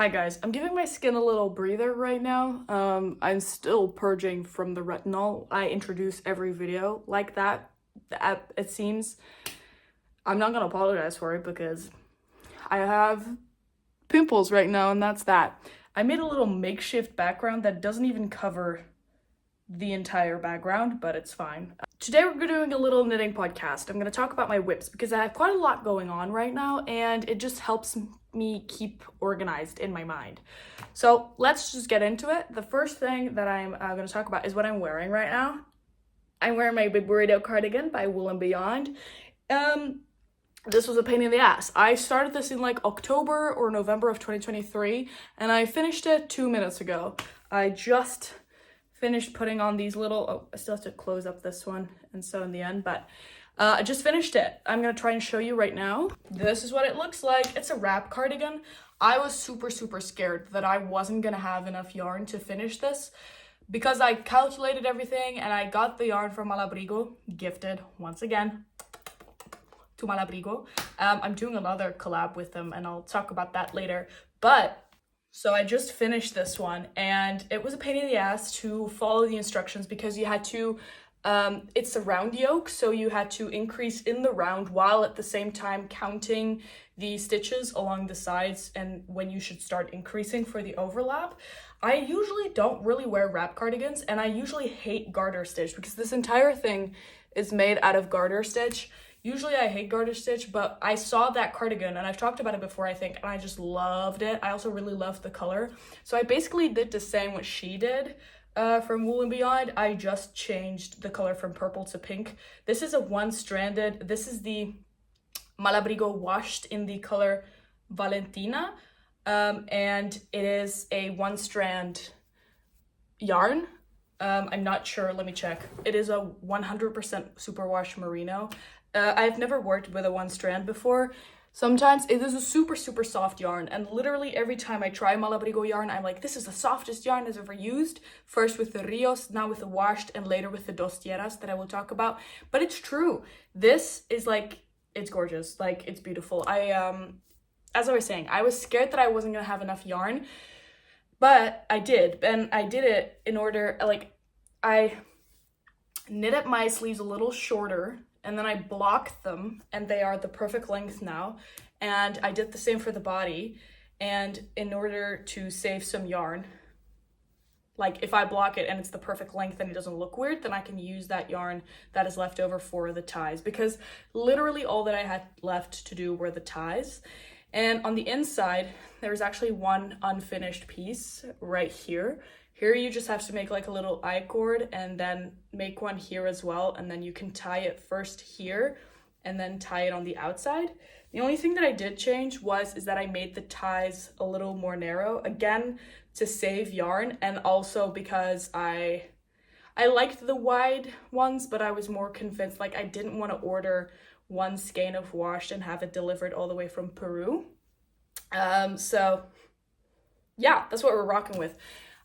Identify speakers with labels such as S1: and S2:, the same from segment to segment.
S1: Hi guys, I'm giving my skin a little breather right now. I'm still purging from the retinol. I introduce every video like that, it seems. I'm not gonna apologize for it because I have pimples right now and that's that. I made a little makeshift background that doesn't even cover the entire background, but it's fine. Today we're doing a little knitting podcast. I'm gonna talk about my whips because I have quite a lot going on right now and it just helps me keep organized in my mind. So let's just get into it. The first thing that I'm gonna talk about is what I'm wearing right now. I'm wearing my big burrito cardigan by Wool and Beyond. This was a pain in the ass. I started this in like October or November of 2023 and I finished it 2 minutes ago. I just finished putting on these little, I still have to close up this one and sew in the end, but I just finished it. I'm gonna try and show you right now. This is what it looks like. It's a wrap cardigan. I was super scared that I wasn't gonna have enough yarn to finish this because I calculated everything and I got the yarn from Malabrigo, gifted once again to Malabrigo. I'm doing another collab with them and I'll talk about that later, but so I just finished this one and it was a pain in the ass to follow the instructions because you had to, it's a round yoke, so you had to increase in the round while at the same time counting the stitches along the sides and when you should start increasing for the overlap. I usually don't really wear wrap cardigans and I usually hate garter stitch because this entire thing is made out of garter stitch. Usually I hate garter stitch, but I saw that cardigan and I've talked about it before, I think, and I just loved it. I also really loved the color. So I basically did the same what she did from Wool and Beyond. I just changed the color from purple to pink. This is a one-stranded, this is the Malabrigo washed in the color Valentina, and it is a one-strand yarn. I'm not sure, let me check. It is a 100% superwash merino. I've never worked with a one strand before. Sometimes it is a super soft yarn and literally every time I try Malabrigo yarn, I'm like, this is the softest yarn I've ever used. First with the Rios, now with the washed, and later with the Dos Tierras that I will talk about. But it's true. This is like, it's gorgeous. Like, it's beautiful. As I was saying, I was scared that I wasn't gonna have enough yarn, but I did. And I did it in order, like, I knitted my sleeves a little shorter and then I blocked them and they are the perfect length now. And I did the same for the body. And in order to save some yarn, like if I block it and it's the perfect length and it doesn't look weird, then I can use that yarn that is left over for the ties because literally all that I had left to do were the ties. And on the inside, there's actually one unfinished piece right here. Here you just have to make like a little I-cord and then make one here as well. And then you can tie it first here and then tie it on the outside. The only thing that I did change is that I made the ties a little more narrow, again, to save yarn. And also because I liked the wide ones, but I was more convinced, like I didn't want to order one skein of washed and have it delivered all the way from Peru. So yeah, that's what we're rocking with.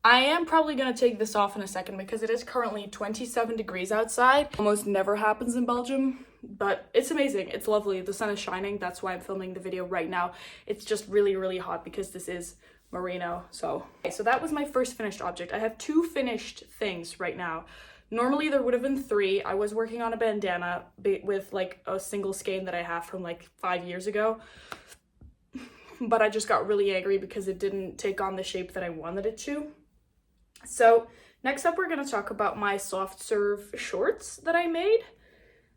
S1: I am probably going to take this off in a second because it is currently 27 degrees outside. Almost never happens in Belgium, but it's amazing. It's lovely. The sun is shining. That's why I'm filming the video right now. It's just really hot because this is merino. So that was my first finished object. I have 2 finished things right now. Normally there would have been 3. I was working on a bandana with like a single skein that I have from like 5 years ago. But I just got really angry because it didn't take on the shape that I wanted it to. So next up, we're going to talk about my soft serve shorts that I made.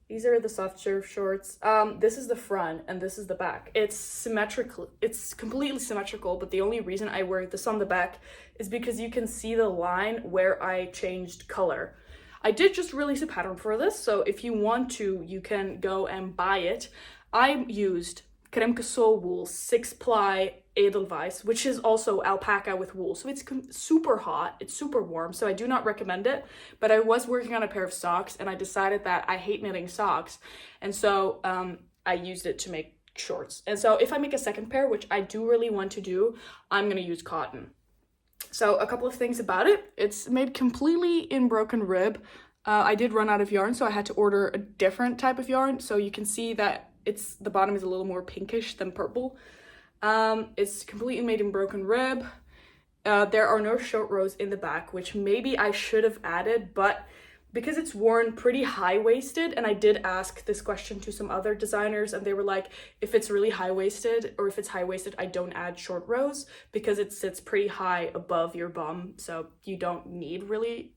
S1: These are the soft serve shorts. This is the front and this is the back. It's symmetrical. It's completely symmetrical, but the only reason I wear this on the back is because you can see the line where I changed color. I did just release a pattern for this, so if you want to, you can go and buy it. I used crème casseau wool 6-ply Edelweiss, which is also alpaca with wool. So it's super hot, it's super warm, so I do not recommend it. But I was working on a pair of socks and I decided that I hate knitting socks. And so I used it to make shorts. And so if I make a second pair, which I do really want to do, I'm gonna use cotton. So a couple of things about it. It's made completely in broken rib. I did run out of yarn, so I had to order a different type of yarn. So you can see that the bottom is a little more pinkish than purple. It's completely made in broken rib. There are no short rows in the back, which maybe I should have added, but because it's worn pretty high-waisted, and I did ask this question to some other designers, and they were like, if it's really high-waisted, or if it's high-waisted, I don't add short rows, because it sits pretty high above your bum, so you don't really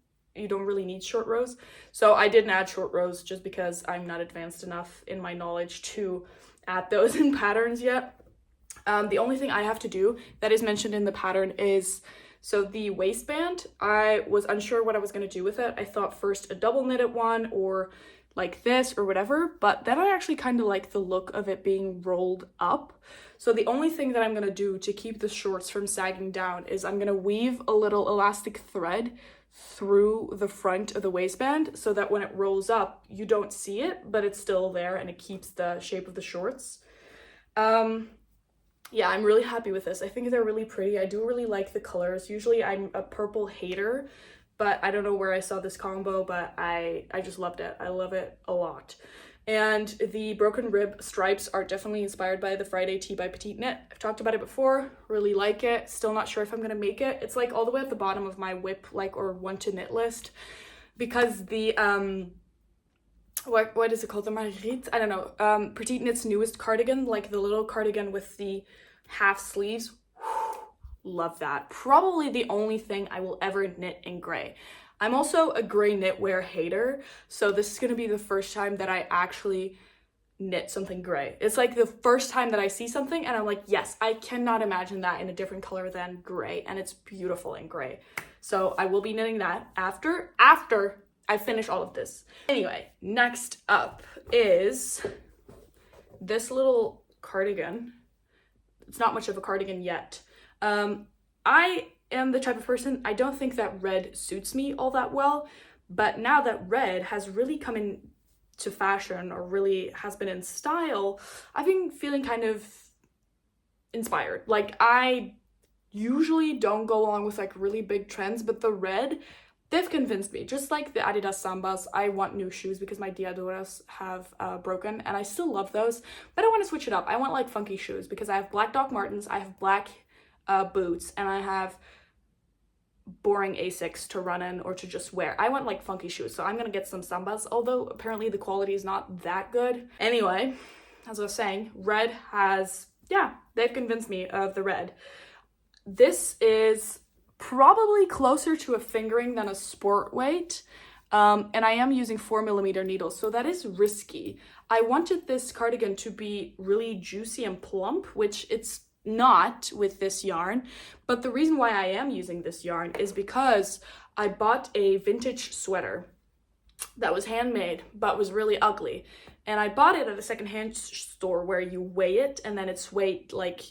S1: need short rows. So I didn't add short rows just because I'm not advanced enough in my knowledge to add those in patterns yet. The only thing I have to do that is mentioned in the pattern is, so the waistband, I was unsure what I was going to do with it. I thought first a double knitted one or like this or whatever, but then I actually kind of like the look of it being rolled up. So the only thing that I'm going to do to keep the shorts from sagging down is I'm going to weave a little elastic thread through the front of the waistband so that when it rolls up, you don't see it, but it's still there and it keeps the shape of the shorts. Yeah, I'm really happy with this. I think they're really pretty. I do really like the colors. Usually I'm a purple hater, but I don't know where I saw this combo, but I just loved it. I love it a lot. And the broken rib stripes are definitely inspired by the Friday tee by Petite Knit. I've talked about it before, really like it. Still not sure if I'm gonna make it. It's like all the way at the bottom of my whip, like, or want to knit list, because the, what is it called? The Marguerite? I don't know. Petite Knit's newest cardigan, like the little cardigan with the half sleeves. Love that. Probably the only thing I will ever knit in gray. I'm also a gray knitwear hater, so this is gonna be the first time that I actually knit something gray. It's like the first time that I see something and I'm like, yes, I cannot imagine that in a different color than gray, and it's beautiful in gray. So I will be knitting that after I finish all of this. Anyway, next up is this little cardigan. It's not much of a cardigan yet. I am the type of person, I don't think that red suits me all that well, but now that red has really come into fashion, or really has been in style, I've been feeling kind of inspired. Like, I usually don't go along with like really big trends, but the red, they've convinced me. Just like the Adidas Sambas, I want new shoes because my Diadoras have broken, and I still love those, but I want to switch it up. I want like funky shoes because I have black Doc Martens, I have black boots, and I have boring Asics to run in or to just wear. I want like funky shoes, so I'm gonna get some Sambas, although apparently the quality is not that good. Anyway, as I was saying, red has, yeah, they've convinced me of the red. This is probably closer to a fingering than a sport weight, and I am using 4mm needles, so that is risky. I wanted this cardigan to be really juicy and plump, which it's not with this yarn, but the reason why I am using this yarn is because I bought a vintage sweater that was handmade but was really ugly, and I bought it at a secondhand store where you weigh it, and then its weight, like,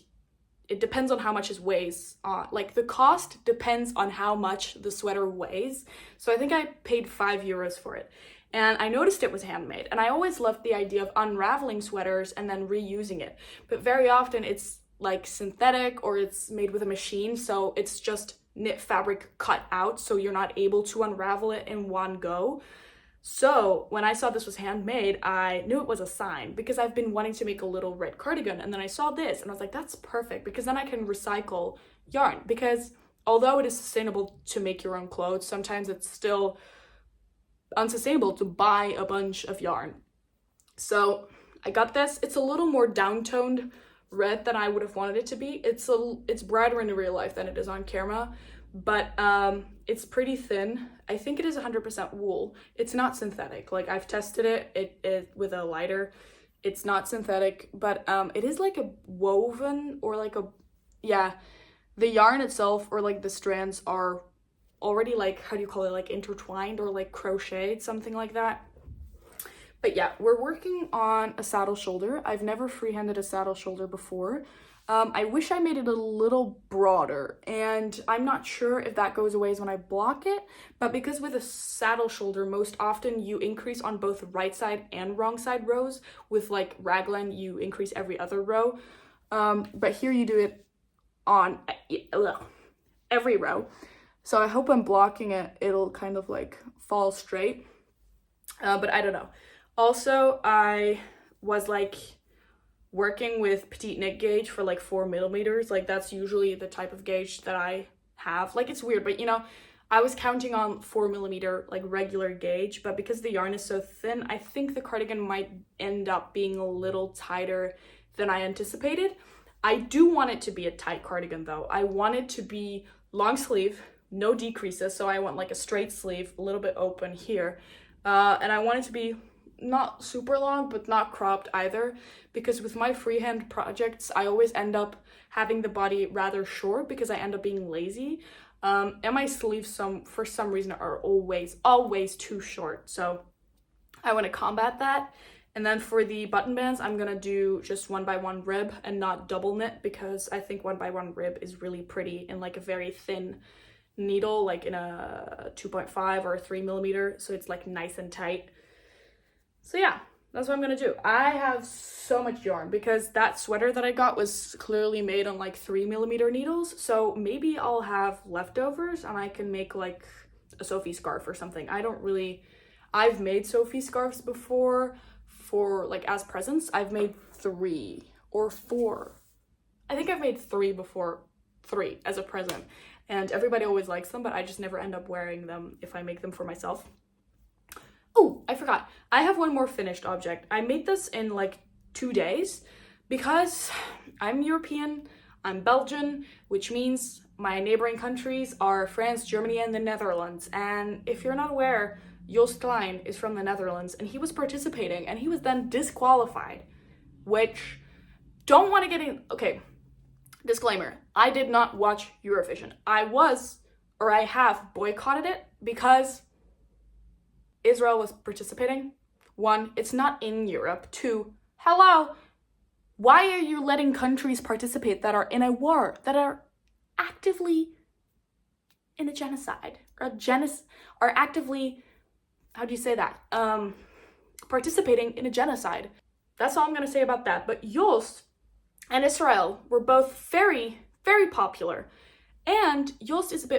S1: it depends on how much it weighs. Like, the cost depends on how much the sweater weighs. So I think I paid €5 for it. And I noticed it was handmade. And I always loved the idea of unraveling sweaters and then reusing it. But very often it's like synthetic, or it's made with a machine. So it's just knit fabric cut out, so you're not able to unravel it in one go. So when I saw this was handmade, I knew it was a sign, because I've been wanting to make a little red cardigan, and then I saw this and I was like, that's perfect, because then I can recycle yarn. Because although it is sustainable to make your own clothes, sometimes it's still unsustainable to buy a bunch of yarn. So I got this. It's a little more downtoned red than I would have wanted it to be. It's brighter in real life than it is on camera, but it's pretty thin. I think it is 100% wool. It's not synthetic. Like, I've tested it with a lighter. It's not synthetic, but it is like a woven, or like a, yeah, the yarn itself, or like the strands are already, like, how do you call it, like intertwined or like crocheted, something like that. But yeah, we're working on a saddle shoulder. I've never freehanded a saddle shoulder before. I wish I made it a little broader, and I'm not sure if that goes away when I block it, but because with a saddle shoulder, most often you increase on both right side and wrong side rows. With like raglan, you increase every other row, but here you do it on every row. So I hope when blocking it, it'll kind of like fall straight, but I don't know. Also, I was like working with petite knit gauge for like 4mm. Like that's usually the type of gauge that I have. Like it's weird, but you know, I was counting on 4mm like regular gauge, but because the yarn is so thin, I think the cardigan might end up being a little tighter than I anticipated. I do want it to be a tight cardigan though. I want it to be long sleeve, no decreases, so I want like a straight sleeve, a little bit open here. And I want it to be not super long, but not cropped either, because with my freehand projects, I always end up having the body rather short because I end up being lazy. And my sleeves, for some reason, are always too short. So I want to combat that. And then for the button bands, I'm gonna do just 1x1 rib and not double knit, because I think 1x1 rib is really pretty in like a very thin needle, like in a 2.5 or a 3mm, so it's like nice and tight. So yeah, that's what I'm gonna do. I have so much yarn because that sweater that I got was clearly made on like 3mm needles, so maybe I'll have leftovers and I can make like a Sophie scarf or something. I've made Sophie scarves before for like as presents. I've made 3 or 4. I think I've made 3 before, 3 as a present, and everybody always likes them, but I just never end up wearing them if I make them for myself. Oh, I forgot. I have one more finished object. I made this in like 2 days because I'm European, I'm Belgian, which means my neighboring countries are France, Germany, and the Netherlands. And if you're not aware, Joost Klein is from the Netherlands, and he was participating, and he was then disqualified, which don't want to get in. Okay, disclaimer, I did not watch Eurovision. I have boycotted it because Israel was participating. 1, it's not in Europe. 2, hello, why are you letting countries participate that are in a war, that are actively in a genocide, or actively, how do you say that? Participating in a genocide. That's all I'm gonna say about that. But Joost and Israel were both very, very popular. And Joost is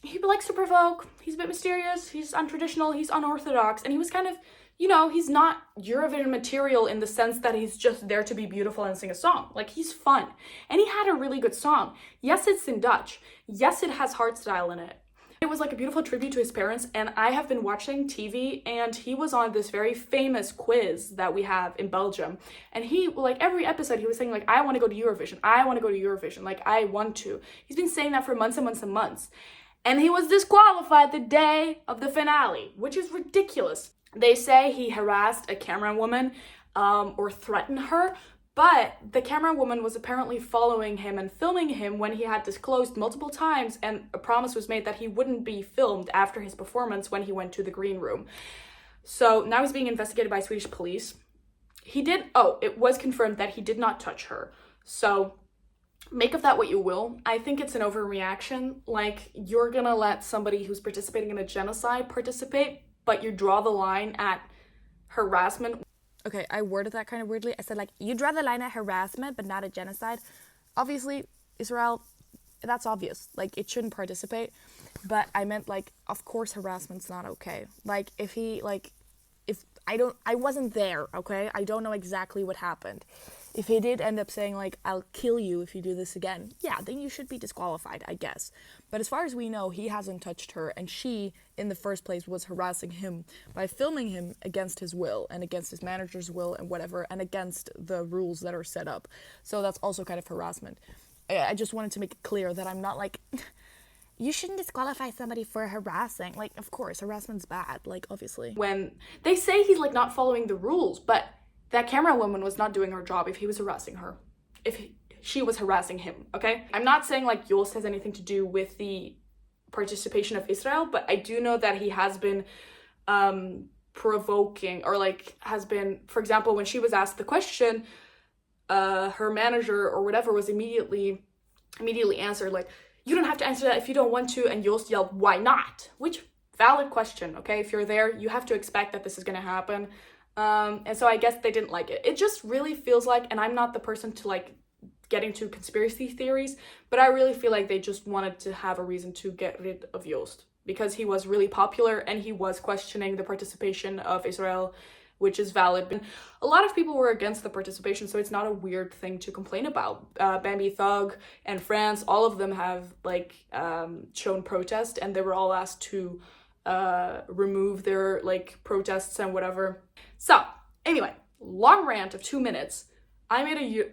S1: he likes to provoke, he's a bit mysterious, he's untraditional, he's unorthodox, and he was kind of, you know, he's not Eurovision material in the sense that he's just there to be beautiful and sing a song. Like, he's fun. And he had a really good song. Yes, it's in Dutch. Yes, it has hardstyle in it. It was like a beautiful tribute to his parents, and I have been watching TV, and he was on this very famous quiz that we have in Belgium, and he, like, every episode he was saying, like, I want to go to Eurovision, I want to go to Eurovision, like, I want to. He's been saying that for months and months and months, and he was disqualified the day of the finale, which is ridiculous. They say he harassed a camera woman or threatened her, but the camera woman was apparently following him and filming him when he had disclosed multiple times, and a promise was made that he wouldn't be filmed after his performance when he went to the green room. So now he's being investigated by Swedish police. It was confirmed that he did not touch her. So make of that what you will. I think it's an overreaction. Like, you're gonna let somebody who's participating in a genocide participate, but you draw the line at harassment. Okay, I worded that kind of weirdly. I said, like, you draw the line at harassment, but not at genocide. Obviously, Israel, that's obvious. Like, it shouldn't participate. But I meant, like, of course harassment's not okay. Like, I wasn't there, okay? I don't know exactly what happened. If he did end up saying, like, I'll kill you if you do this again, yeah, then you should be disqualified, I guess. But as far as we know, he hasn't touched her, and she, in the first place, was harassing him by filming him against his will, and against his manager's will, and whatever, and against the rules that are set up. So that's also kind of harassment. I just wanted to make it clear that I'm not like, you shouldn't disqualify somebody for harassing. Like, of course, harassment's bad, like, obviously. When they say he's, like, not following the rules, but that camera woman was not doing her job if he was harassing her. She was harassing him, okay? I'm not saying, like, Joost has anything to do with the participation of Israel, but I do know that he has been provoking, or, like, has been, for example, when she was asked the question, her manager or whatever was immediately answered, like, you don't have to answer that if you don't want to, and Joost yelled, why not? Which, valid question, okay? If you're there, you have to expect that this is gonna happen. And so I guess they didn't like it. It just really feels like, and I'm not the person to, like, get into conspiracy theories, but I really feel like they just wanted to have a reason to get rid of Joost, because he was really popular and he was questioning the participation of Israel which is valid. But a lot of people were against the participation, so it's not a weird thing to complain about. Bambi Thug and France, all of them have like shown protest, and they were all asked to remove their like protests and whatever. So anyway, long rant of 2 minutes. I made a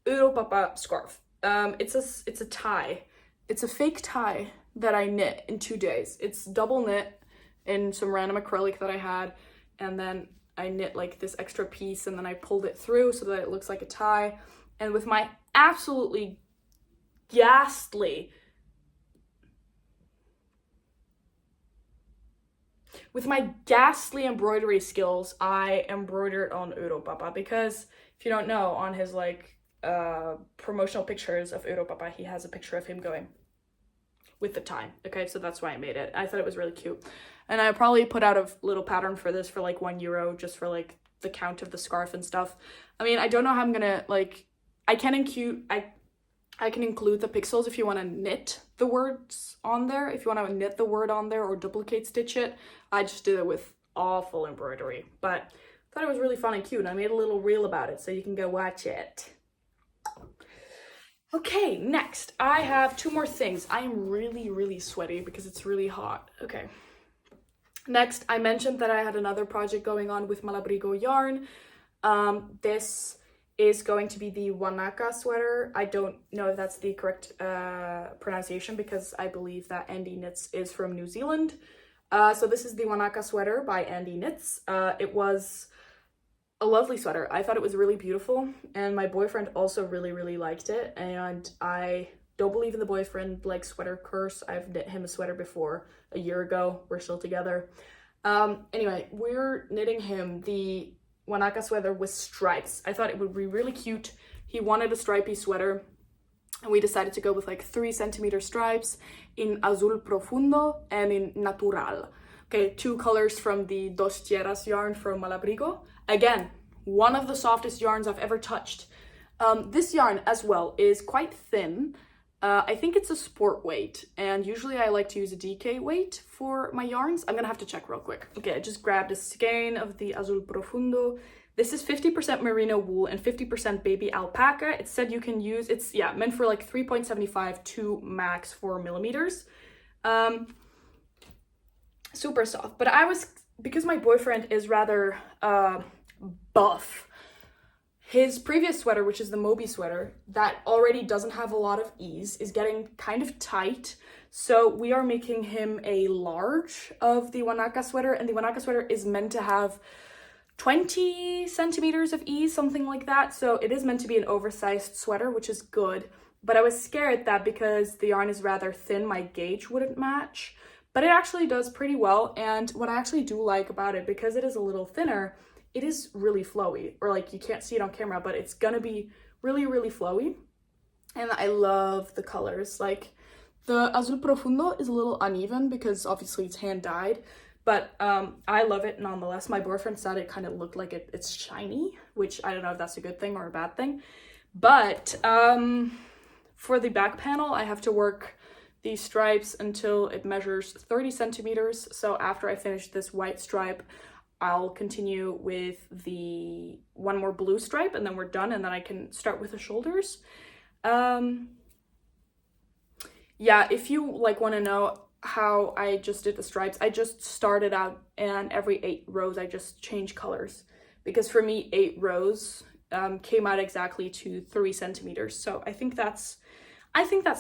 S1: Udo Papa scarf. It's a tie. It's a fake tie that I knit in 2 days. It's double knit in some random acrylic that I had, and then I knit like this extra piece, and then I pulled it through so that it looks like a tie. And with my absolutely ghastly embroidery skills, I embroidered on Udo Papa, because if you don't know, on his like promotional pictures of Udo Papa, he has a picture of him going with the tie. Okay, so that's why I made it. I thought it was really cute, and I probably put out a little pattern for this for like €1, just for like the count of the scarf and stuff. I mean, I don't know how I'm gonna like. I can include the pixels if you want to knit the words on there. If you want to knit the word on there or duplicate stitch it, I just did it with awful embroidery, but I thought it was really fun and cute, and I made a little reel about it, so you can go watch it. Okay, next, I have 2 more things. I am really sweaty because it's really hot. Okay. Next, I mentioned that I had another project going on with Malabrigo yarn. This is going to be the Wanaka sweater. I don't know if that's the correct pronunciation, because I believe that Andy Knits is from New Zealand. So this is the Wanaka sweater by Andy Knits. It was a lovely sweater. I thought it was really beautiful, and my boyfriend also really liked it, and I don't believe in the boyfriend like sweater curse. I've knit him a sweater before a year ago. We're still together. Anyway, we're knitting him the Wanaka sweater with stripes. I thought it would be really cute. He wanted a stripy sweater, and we decided to go with like 3 centimeter stripes in azul profundo and in natural. Okay, 2 colors from the Dos Tierras yarn from Malabrigo. Again, one of the softest yarns I've ever touched. This yarn as well is quite thin. I think it's a sport weight, and usually I like to use a DK weight for my yarns. I'm gonna have to check real quick. Okay, I just grabbed a skein of the Azul Profundo. This is 50% merino wool and 50% baby alpaca. It said you can use, it's meant for like 3.75 to max 4 millimeters. Super soft, but because my boyfriend is rather buff, his previous sweater, which is the Moby sweater, that already doesn't have a lot of ease, is getting kind of tight. So we are making him a large of the Wanaka sweater, and the Wanaka sweater is meant to have 20 centimeters of ease, something like that. So it is meant to be an oversized sweater, which is good. But I was scared that because the yarn is rather thin, my gauge wouldn't match. But it actually does pretty well, and what I actually do like about it, because it is a little thinner, it is really flowy, or like you can't see it on camera, but it's gonna be really flowy. And I love the colors. Like the Azul Profundo is a little uneven because obviously it's hand dyed, but I love it nonetheless. My boyfriend said it kind of looked like it's shiny, which I don't know if that's a good thing or a bad thing. But for the back panel, I have to work these stripes until it measures 30 centimeters. So after I finish this white stripe, I'll continue with the one more blue stripe, and then we're done, and then I can start with the shoulders. Yeah, if you like want to know how I just did the stripes, I just started out, and every 8 rows I just change colors, because for me 8 rows came out exactly to 3 centimeters. So I think that's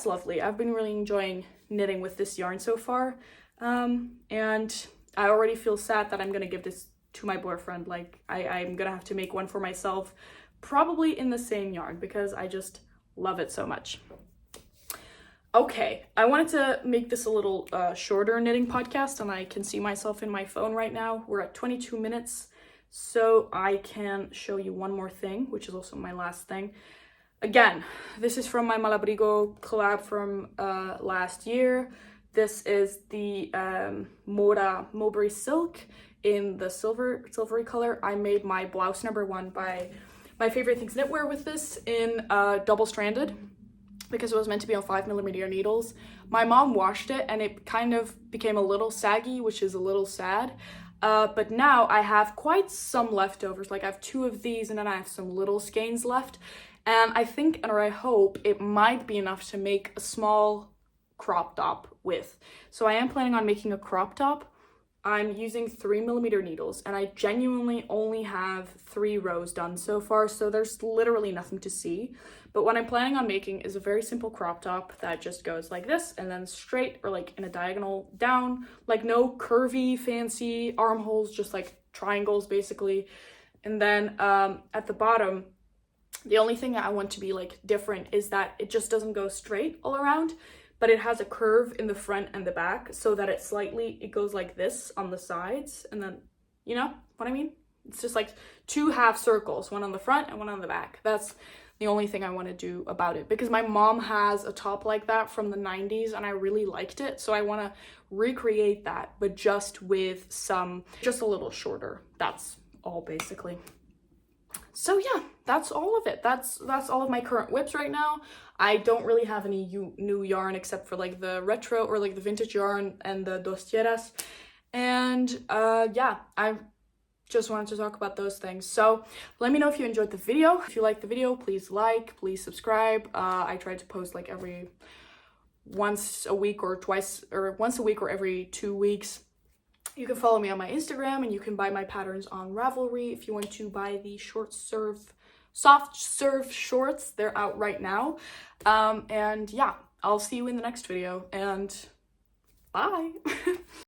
S1: lovely. I've been really enjoying knitting with this yarn so far, and I already feel sad that I'm gonna give this to my boyfriend. Like I'm gonna have to make one for myself, probably in the same yarn, because I just love it so much. Okay, I wanted to make this a little shorter knitting podcast, and I can see myself in my phone right now. We're at 22 minutes, so I can show you one more thing, which is also my last thing. Again, this is from my Malabrigo collab from last year. This is the Moda Mulberry Silk in the silvery color. I made my blouse #1 by My Favorite Things Knitwear with this in double-stranded, because it was meant to be on 5mm needles. My mom washed it, and it kind of became a little saggy, which is a little sad. but now I have quite some leftovers. Like I have 2 of these and then I have some little skeins left. And I think, or I hope, it might be enough to make a small crop top with. So I am planning on making a crop top. I'm using 3mm needles and I genuinely only have 3 rows done so far, so there's literally nothing to see. But what I'm planning on making is a very simple crop top that just goes like this and then straight or like in a diagonal down, like no curvy fancy armholes, just like triangles basically. And then at the bottom, the only thing that I want to be like different is that it just doesn't go straight all around, but it has a curve in the front and the back so that it goes like this on the sides. And then, you know what I mean? It's just like 2 half circles, one on the front and one on the back. That's the only thing I want to do about it, because my mom has a top like that from the 90s and I really liked it. So I want to recreate that, but just with just a little shorter. That's all basically. So yeah, that's all of it. That's all of my current whips right now. I don't really have any new yarn except for like the retro or like the vintage yarn and the dos tierras. And yeah, I just wanted to talk about those things. So let me know if you enjoyed the video. If you liked the video, please like, please subscribe. I try to post like once a week or every 2 weeks. You can follow me on my Instagram and you can buy my patterns on Ravelry if you want to buy the soft serve shorts. They're out right now. And yeah, I'll see you in the next video and bye.